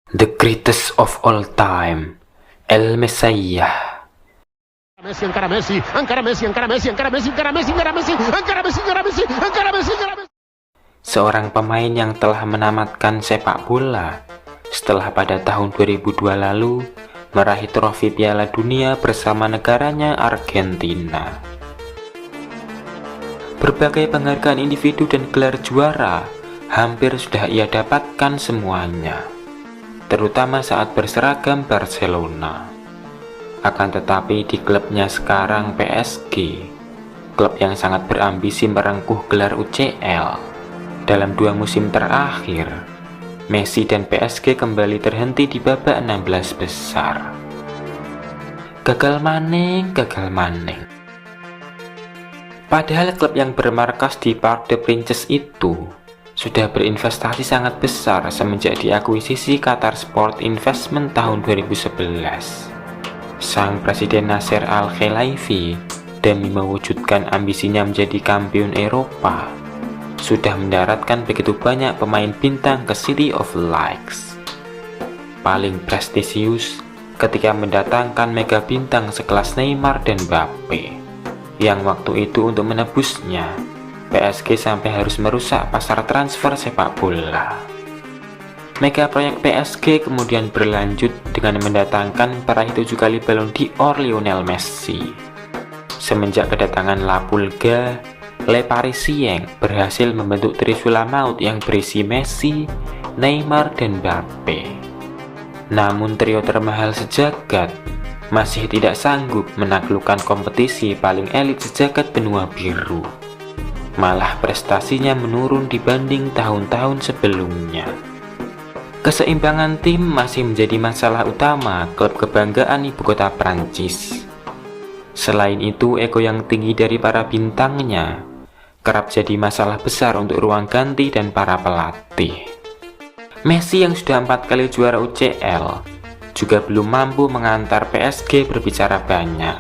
The greatest of all time, El Messiah. Messi, encara Messi, encara Messi, encara Messi, encara Messi, encara Messi, encara Messi, encara Messi, encara Messi, encara Messi, encara Messi. Seorang pemain yang telah menamatkan sepak bola setelah pada tahun 2002 lalu meraih trofi Piala Dunia bersama negaranya Argentina. Berbagai penghargaan individu dan gelar juara hampir sudah ia dapatkan semuanya, terutama saat berseragam Barcelona. Akan tetapi di klubnya sekarang PSG, klub yang sangat berambisi merengkuh gelar UCL, dalam 2 musim terakhir, Messi dan PSG kembali terhenti di babak 16 besar. Gagal maning. Padahal klub yang bermarkas di Parc des Princes itu sudah berinvestasi sangat besar semenjak diakuisisi Qatar Sport Investment tahun 2011. Sang Presiden Nasser Al-Khelaifi demi mewujudkan ambisinya menjadi kampiun Eropa sudah mendaratkan begitu banyak pemain bintang ke City of Lights. Paling prestisius ketika mendatangkan mega bintang sekelas Neymar dan Mbappe, yang waktu itu untuk menebusnya PSG sampai harus merusak pasar transfer sepak bola. Mega proyek PSG kemudian berlanjut dengan mendatangkan peraih 7 kali Ballon d'Or Lionel Messi. Semenjak kedatangan La Pulga, Les Parisiens berhasil membentuk Trisula Maut yang berisi Messi, Neymar, dan Mbappe. Namun trio termahal sejagat masih tidak sanggup menaklukkan kompetisi paling elit sejagat benua biru. Malah prestasinya menurun dibanding tahun-tahun sebelumnya. Keseimbangan tim masih menjadi masalah utama klub kebanggaan ibu kota Prancis. Selain itu, ego yang tinggi dari para bintangnya kerap jadi masalah besar untuk ruang ganti dan para pelatih. Messi yang sudah 4 kali juara UCL juga belum mampu mengantar PSG berbicara banyak.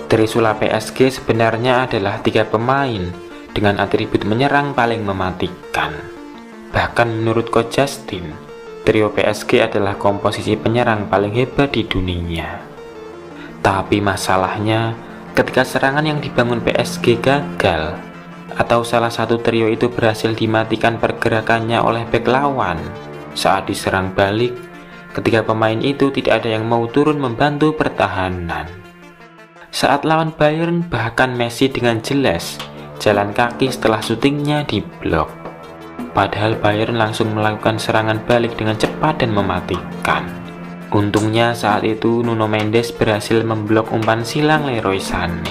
Trisula PSG sebenarnya adalah 3 pemain dengan atribut menyerang paling mematikan. Bahkan menurut Coach Justin, trio PSG adalah komposisi penyerang paling hebat di dunia. Tapi masalahnya, ketika serangan yang dibangun PSG gagal, atau salah satu trio itu berhasil dimatikan pergerakannya oleh bek lawan saat diserang balik, ketika pemain itu tidak ada yang mau turun membantu pertahanan. Saat lawan Bayern, bahkan Messi dengan jelas jalan kaki setelah syutingnya diblok. Padahal Bayern langsung melakukan serangan balik dengan cepat dan mematikan. Untungnya saat itu Nuno Mendes berhasil memblok umpan silang Leroy Sané.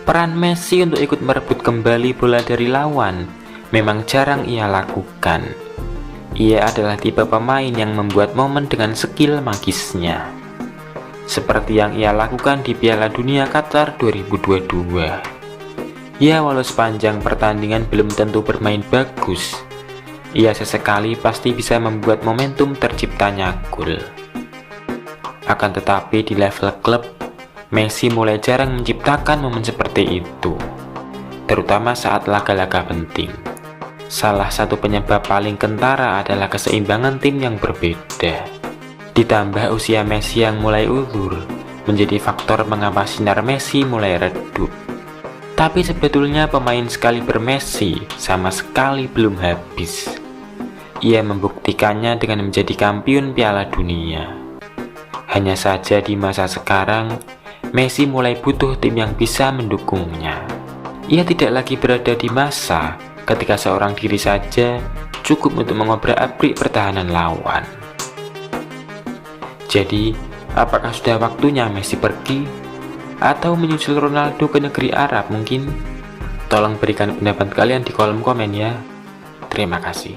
Peran Messi untuk ikut merebut kembali bola dari lawan memang jarang ia lakukan. Ia adalah tipe pemain yang membuat momen dengan skill magisnya, seperti yang ia lakukan di Piala Dunia Qatar 2022. Ya, walau sepanjang pertandingan belum tentu bermain bagus, ia sesekali pasti bisa membuat momentum terciptanya gol. Akan tetapi di level klub, Messi mulai jarang menciptakan momen seperti itu, terutama saat laga-laga penting. Salah satu penyebab paling kentara adalah keseimbangan tim yang berbeda. Ditambah usia Messi yang mulai ulur menjadi faktor mengapa sinar Messi mulai redup. Tapi sebetulnya pemain sekali Messi sama sekali belum habis. Ia membuktikannya dengan menjadi kampiun Piala Dunia. Hanya saja di masa sekarang, Messi mulai butuh tim yang bisa mendukungnya. Ia tidak lagi berada di masa ketika seorang diri saja cukup untuk mengobrak-abrik pertahanan lawan. Jadi, apakah sudah waktunya Messi pergi? Atau menyusul Ronaldo ke negeri Arab mungkin? Tolong berikan pendapat kalian di kolom komen ya. Terima kasih.